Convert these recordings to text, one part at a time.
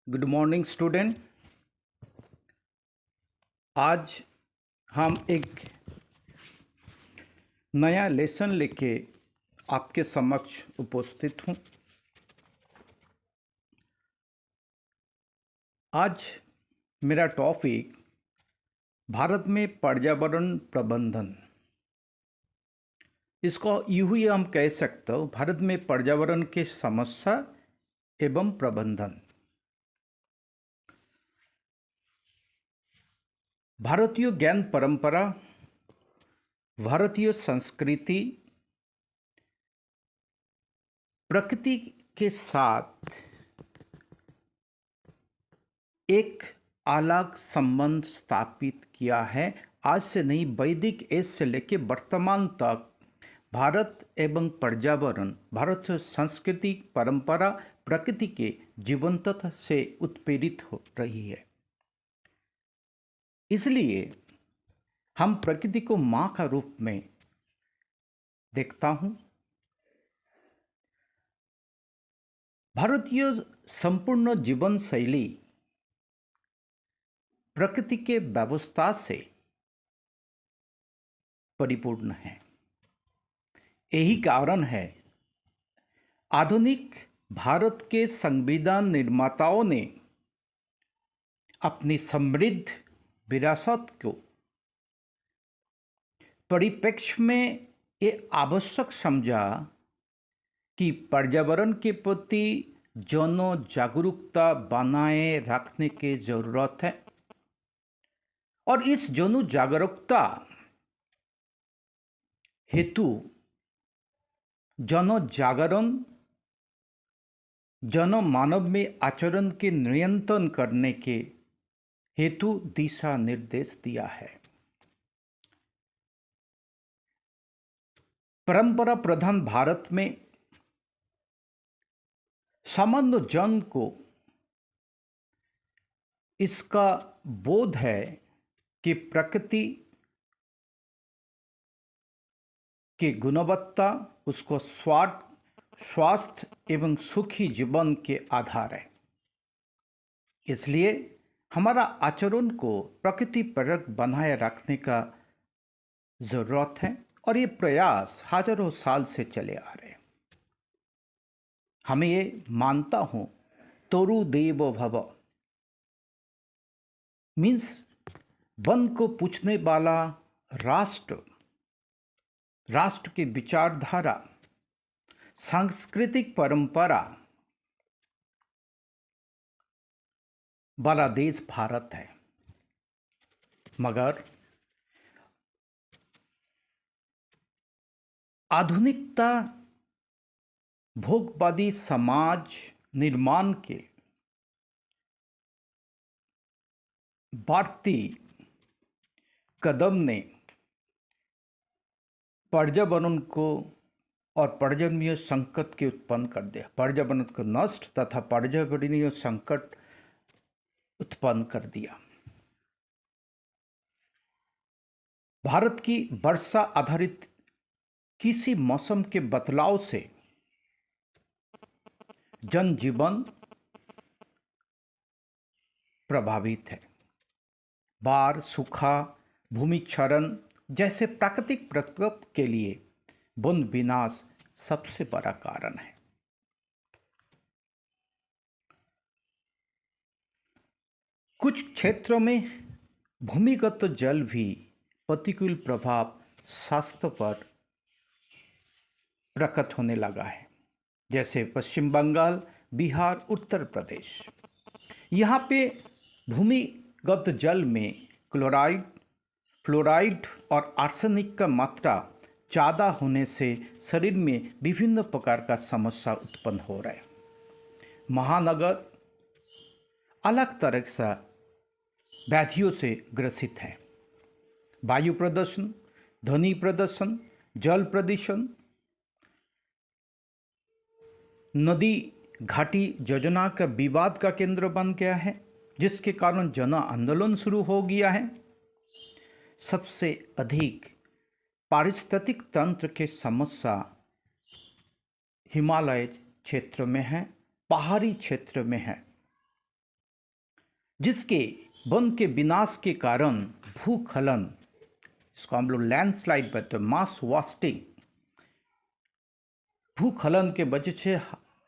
Good morning student. आज हम एक नया लेसन लेके आपके समक्ष उपस्थित हूँ। आज मेरा टॉपिक भारत में पर्यावरण प्रबंधन, इसको यूं ही हम कह सकते हो भारत में पर्यावरण के समस्या एवं प्रबंधन। भारतीय ज्ञान परंपरा, भारतीय संस्कृति, प्रकृति के साथ एक अलग संबंध स्थापित किया है। आज से नहीं, वैदिक एज से लेकर वर्तमान तक भारत एवं पर्यावरण, भारतीय संस्कृति परंपरा प्रकृति के जीवंतता से उत्प्रेरित हो रही है। इसलिए हम प्रकृति को माँ का रूप में देखता हूँ। भारतीय संपूर्ण जीवन शैली प्रकृति के व्यवस्था से परिपूर्ण है। यही कारण है आधुनिक भारत के संविधान निर्माताओं ने अपनी समृद्ध विरासत को परिप्रेक्ष्य में ये आवश्यक समझा कि पर्यावरण के प्रति जन जागरूकता बनाए रखने की जरूरत है। और इस जन जागरूकता हेतु जन जागरण, जन मानव में आचरण के नियंत्रण करने के हेतु दिशा निर्देश दिया है। परंपरा प्रधान भारत में सामान्य जन को इसका बोध है कि प्रकृति की गुणवत्ता उसको स्वास्थ्य एवं सुखी जीवन के आधार है। इसलिए हमारा आचरण को प्रकृति परक बनाए रखने का जरूरत है और ये प्रयास हजारों साल से चले आ रहे हैं। हमें ये मानता हूँ तोरु देव भव मीन्स वन को पूछने वाला राष्ट्र की विचारधारा, सांस्कृतिक परंपरा वाला देश भारत है। मगर आधुनिकता भोगवादी समाज निर्माण के बढ़ती कदम ने पर्यावरण को और पर्यावरणीय संकट के उत्पन्न कर दिया। पर्यावरण को नष्ट तथा पर्यावरणीय संकट उत्पन्न कर दिया। भारत की वर्षा आधारित किसी मौसम के बदलाव से जनजीवन प्रभावित है। बाढ़, सूखा, भूमि क्षरण जैसे प्राकृतिक प्रकोप के लिए वन विनाश सबसे बड़ा कारण है। कुछ क्षेत्रों में भूमिगत जल भी प्रतिकूल प्रभाव स्वास्थ्य पर प्रकट होने लगा है, जैसे पश्चिम बंगाल, बिहार, उत्तर प्रदेश। यहाँ पे भूमिगत जल में क्लोराइड, फ्लोराइड और आर्सेनिक का मात्रा ज़्यादा होने से शरीर में विभिन्न प्रकार का समस्या उत्पन्न हो रहा है। महानगर अलग तरह से व्याधियों से ग्रसित है। वायु प्रदूषण, ध्वनि प्रदूषण, जल प्रदूषण, नदी घाटी योजना का विवाद का केंद्र बन गया है, जिसके कारण जन आंदोलन शुरू हो गया है। सबसे अधिक पारिस्थितिक तंत्र के समस्या हिमालय क्षेत्र में है, पहाड़ी क्षेत्र में है। जिसके वन के विनाश के कारण भूस्खलन, इसको हम लोग लैंडस्लाइड कहते हैं, मास वास्टिंग, भूस्खलन के वजह से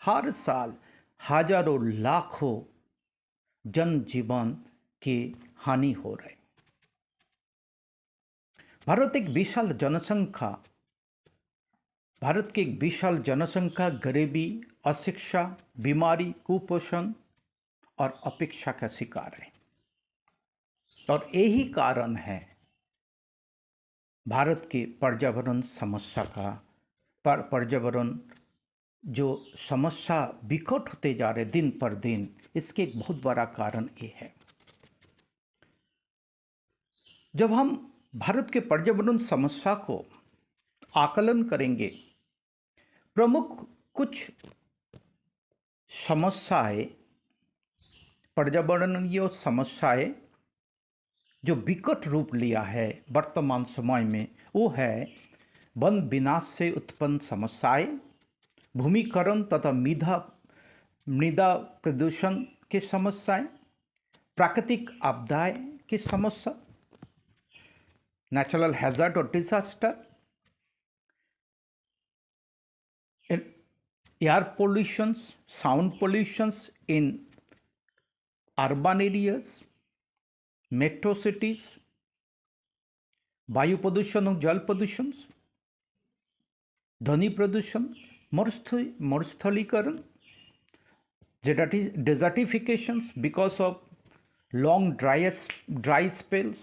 हर साल हजारों लाखों जनजीवन की हानि हो रही। भारत की एक विशाल जनसंख्या गरीबी, अशिक्षा, बीमारी, कुपोषण और अपेक्षा का शिकार है। और यही कारण है भारत के पर्यावरण समस्या का, पर्यावरण जो समस्या विकट होते जा रहे दिन पर दिन, इसके एक बहुत बड़ा कारण ये है। जब हम भारत के पर्यावरण समस्या को आकलन करेंगे, प्रमुख कुछ समस्याएं, पर्यावरणीय समस्याएं जो विकट रूप लिया है वर्तमान समय में, वो है वन विनाश से उत्पन्न समस्याएं, भूमिकरण तथा मृदा प्रदूषण की समस्याएं, प्राकृतिक आपदाएं की समस्या, नेचुरल हैजार्ड और disaster, air pollutions, sound pollutions in urban areas, metro cities, वायु प्रदूषण और जल प्रदूषण, ध्वनि प्रदूषण, मरुस्थलीकरण, desertifications because of long dry spells,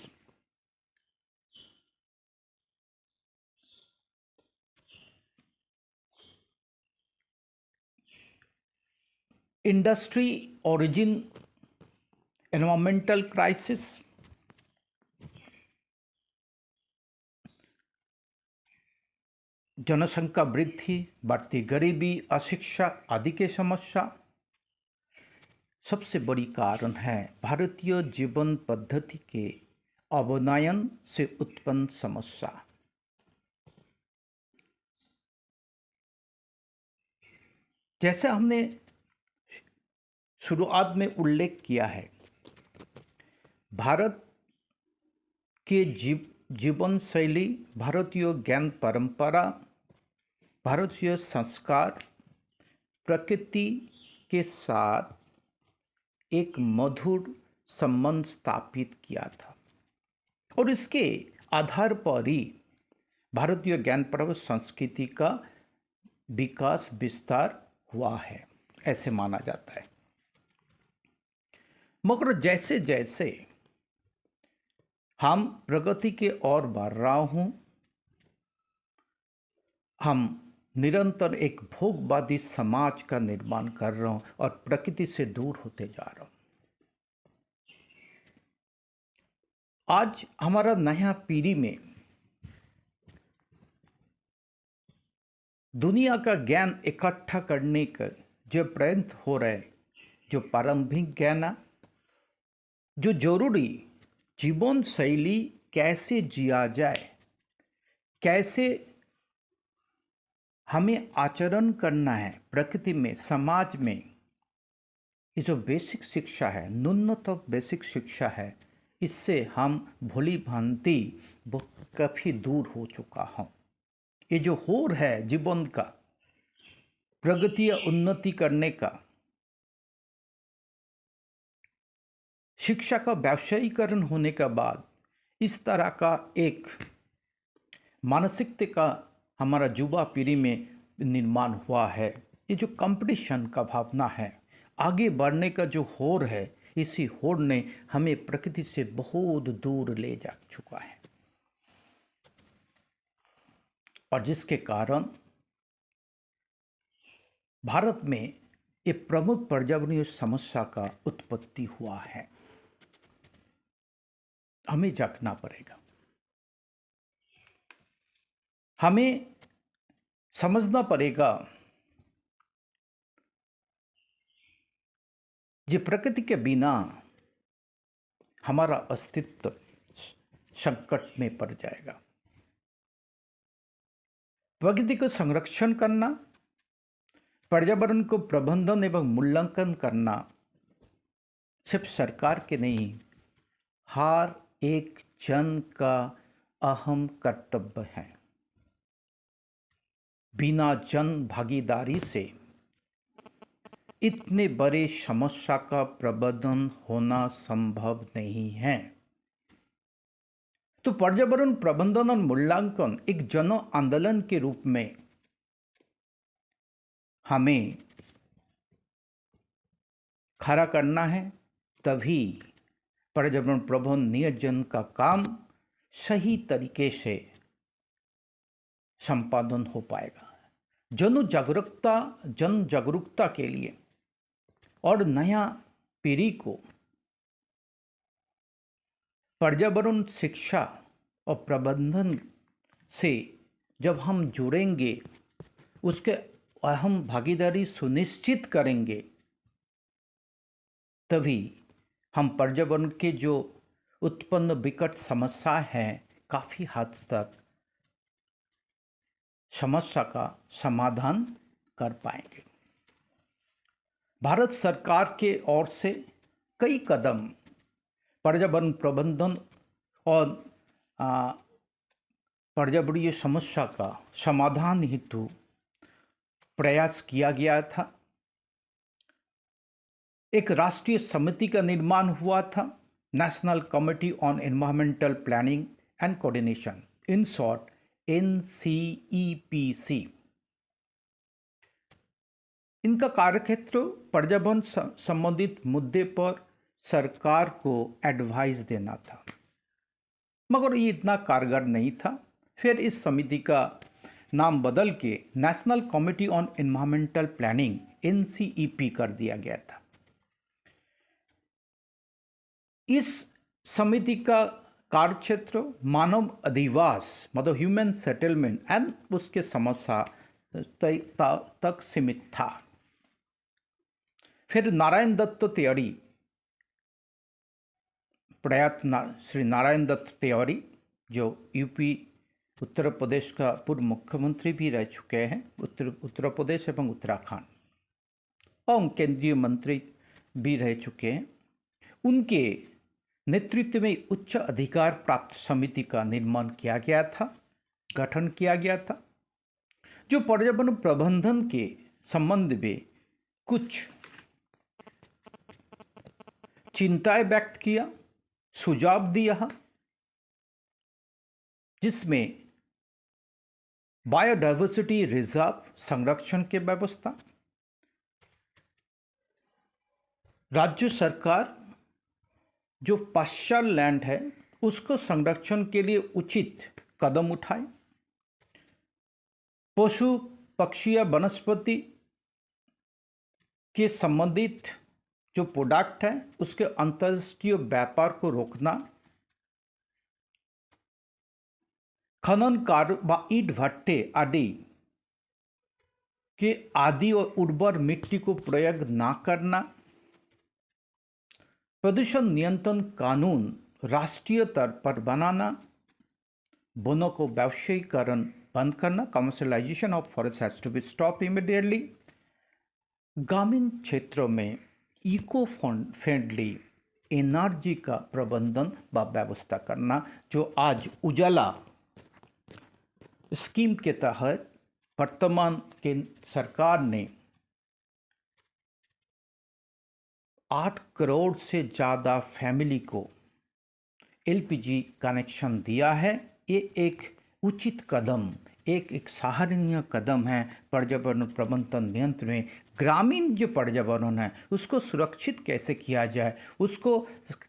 industry origin environmental crisis, जनसंख्या वृद्धि, बढ़ती गरीबी, अशिक्षा आदि के समस्या। सबसे बड़ी कारण है भारतीय जीवन पद्धति के अवनयन से उत्पन्न समस्या। जैसे हमने शुरुआत में उल्लेख किया है, भारत के जीवन शैली, भारतीय ज्ञान परंपरा, भारतीय संस्कार प्रकृति के साथ एक मधुर संबंध स्थापित किया था, और इसके आधार पर ही भारतीय ज्ञान परंपरा संस्कृति का विकास विस्तार हुआ है, ऐसे माना जाता है। मगर जैसे जैसे हम प्रगति के ओर बढ़ रहा हूं, हम निरंतर एक भोगवादी समाज का निर्माण कर रहा हूं और प्रकृति से दूर होते जा रहा हूं। आज हमारा नया पीढ़ी में दुनिया का ज्ञान इकट्ठा करने का जो प्रयत्न हो रहे, जो प्रारंभिक ज्ञान, जो जरूरी जीवन शैली कैसे जिया जाए, कैसे हमें आचरण करना है प्रकृति में, समाज में, ये जो बेसिक शिक्षा है, न्यूनतम बेसिक शिक्षा है, इससे हम भली भांति वो काफ़ी दूर हो चुका हूँ। ये जो होर है जीवन का, प्रगति या उन्नति करने का, शिक्षा का व्यावसायीकरण होने के बाद इस तरह का एक मानसिकता का हमारा युवा पीढ़ी में निर्माण हुआ है। ये जो कंपटीशन का भावना है, आगे बढ़ने का जो होड़ है, इसी होड़ ने हमें प्रकृति से बहुत दूर ले जा चुका है, और जिसके कारण भारत में एक प्रमुख पर्यावरणीय समस्या का उत्पत्ति हुआ है। हमें जागना पड़ेगा, हमें समझना पड़ेगा कि प्रकृति के बिना हमारा अस्तित्व संकट में पड़ जाएगा। प्रकृति को संरक्षण करना, पर्यावरण को प्रबंधन एवं मूल्यांकन करना सिर्फ सरकार के नहीं, हर एक जन का अहम कर्तव्य है। बिना जन भागीदारी से इतने बड़े समस्या का प्रबंधन होना संभव नहीं है। तो पर्यावरण प्रबंधन और मूल्यांकन एक जन आंदोलन के रूप में हमें खड़ा करना है, तभी पर्यावरण प्रबंधन नियोजन का काम सही तरीके से संपादन हो पाएगा। जन जागरूकता के लिए और नया पीढ़ी को पर्यावरण शिक्षा और प्रबंधन से जब हम जुड़ेंगे, उसके अहम भागीदारी सुनिश्चित करेंगे, तभी हम पर्यावरण के जो उत्पन्न विकट समस्या है, काफ़ी हद तक समस्या का समाधान कर पाएंगे। भारत सरकार के ओर से कई कदम पर्यावरण प्रबंधन और पर्यावरणीय समस्या का समाधान हेतु प्रयास किया गया था। एक राष्ट्रीय समिति का निर्माण हुआ था, national committee on environmental planning and coordination, in short NCEPC। इनका कार्यक्षेत्र पर्यावरण संबंधित मुद्दे पर सरकार को एडवाइस देना था, मगर ये इतना कारगर नहीं था। फिर इस समिति का नाम बदल के national committee on environmental planning NCEP कर दिया गया था। इस समिति का कार्यक्षेत्र मानव अधिवास मतलब ह्यूमन सेटलमेंट एंड उसके समस्या तक सीमित था। फिर नारायण दत्त तिवारी, श्री नारायण दत्त तिवारी जो यूपी उत्तर प्रदेश का पूर्व मुख्यमंत्री भी रह चुके हैं, उत्तर प्रदेश एवं उत्तराखंड, और केंद्रीय मंत्री भी रह चुके हैं, उनके नेतृत्व में उच्च अधिकार प्राप्त समिति का निर्माण किया गया था, गठन किया गया था, जो पर्यावरण प्रबंधन के संबंध में कुछ चिंताएं व्यक्त किया, सुझाव दिया, जिसमें बायोडाइवर्सिटी रिजर्व संरक्षण की व्यवस्था, राज्य सरकार जो पाश्चात्य लैंड है उसको संरक्षण के लिए उचित कदम उठाए, पशु पक्षी या वनस्पति के संबंधित जो प्रोडक्ट है उसके अंतर्राष्ट्रीय व्यापार को रोकना, खनन कार्य व ईंट भट्टे आदि के आदि और उर्वर मिट्टी को प्रयोग ना करना, प्रदूषण नियंत्रण कानून राष्ट्रीय स्तर पर बनाना, वनों को व्यवसायीकरण बंद करना, commercialisation of forest has to be stop immediately, ग्रामीण क्षेत्रों में इको फ्रेंडली एनर्जी का प्रबंधन व व्यवस्था करना, जो आज उजाला स्कीम के तहत वर्तमान केंद्र सरकार ने 8 करोड़ से ज़्यादा फैमिली को LPG कनेक्शन दिया है। ये एक उचित कदम, एक सराहनीय कदम है पर्यावरण प्रबंधन नियंत्रण में। ग्रामीण जो पर्यावरण है उसको सुरक्षित कैसे किया जाए, उसको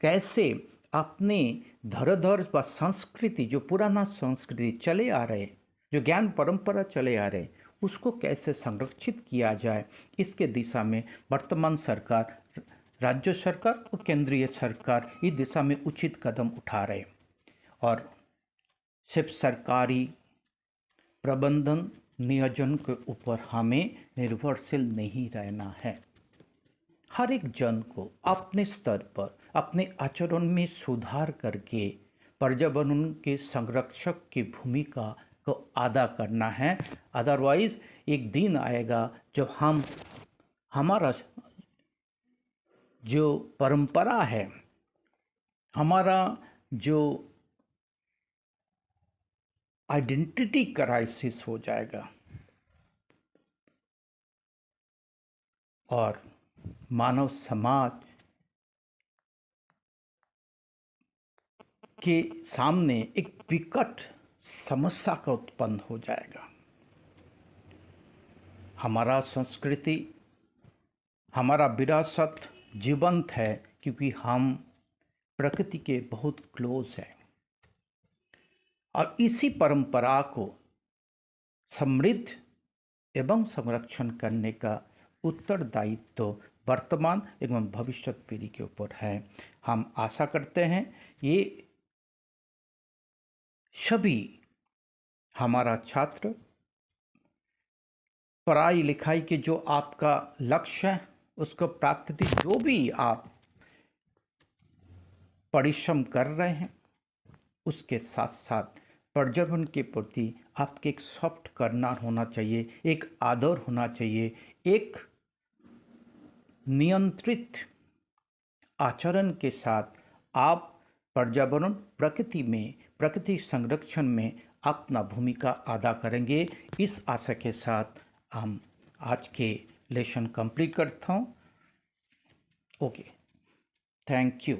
कैसे अपने धरोहर व संस्कृति, जो पुराना संस्कृति चले आ रहे, जो ज्ञान परंपरा चले आ रहे, उसको कैसे संरक्षित किया जाए, इसके दिशा में वर्तमान सरकार, राज्य सरकार और केंद्रीय सरकार इस दिशा में उचित कदम उठा रहे। और सिर्फ सरकारी प्रबंधन नियोजन के ऊपर हमें निर्भरशील नहीं रहना है। हर एक जन को अपने स्तर पर अपने आचरण में सुधार करके पर्यावरण के संरक्षक की भूमिका को अदा करना है। अदरवाइज एक दिन आएगा जब हमारा जो परंपरा है, हमारा जो आइडेंटिटी क्राइसिस हो जाएगा और मानव समाज के सामने एक विकट समस्या का उत्पन्न हो जाएगा। हमारा संस्कृति, हमारा विरासत जीवंत है क्योंकि हम प्रकृति के बहुत क्लोज हैं और इसी परंपरा को समृद्ध एवं संरक्षण करने का उत्तरदायित्व वर्तमान एवं भविष्य पीढ़ी के ऊपर है। हम आशा करते हैं ये सभी हमारा छात्र पढ़ाई लिखाई के जो आपका लक्ष्य है उसको प्राप्ति, जो भी आप परिश्रम कर रहे हैं उसके साथ साथ पर्यावरण के प्रति आपके एक सॉफ्ट करना होना चाहिए, एक आदर होना चाहिए, एक नियंत्रित आचरण के साथ आप पर्यावरण प्रकृति संरक्षण में अपना भूमिका अदा करेंगे। इस आशा के साथ हम आज के लेसन कंप्लीट करता हूँ। Okay, thank you.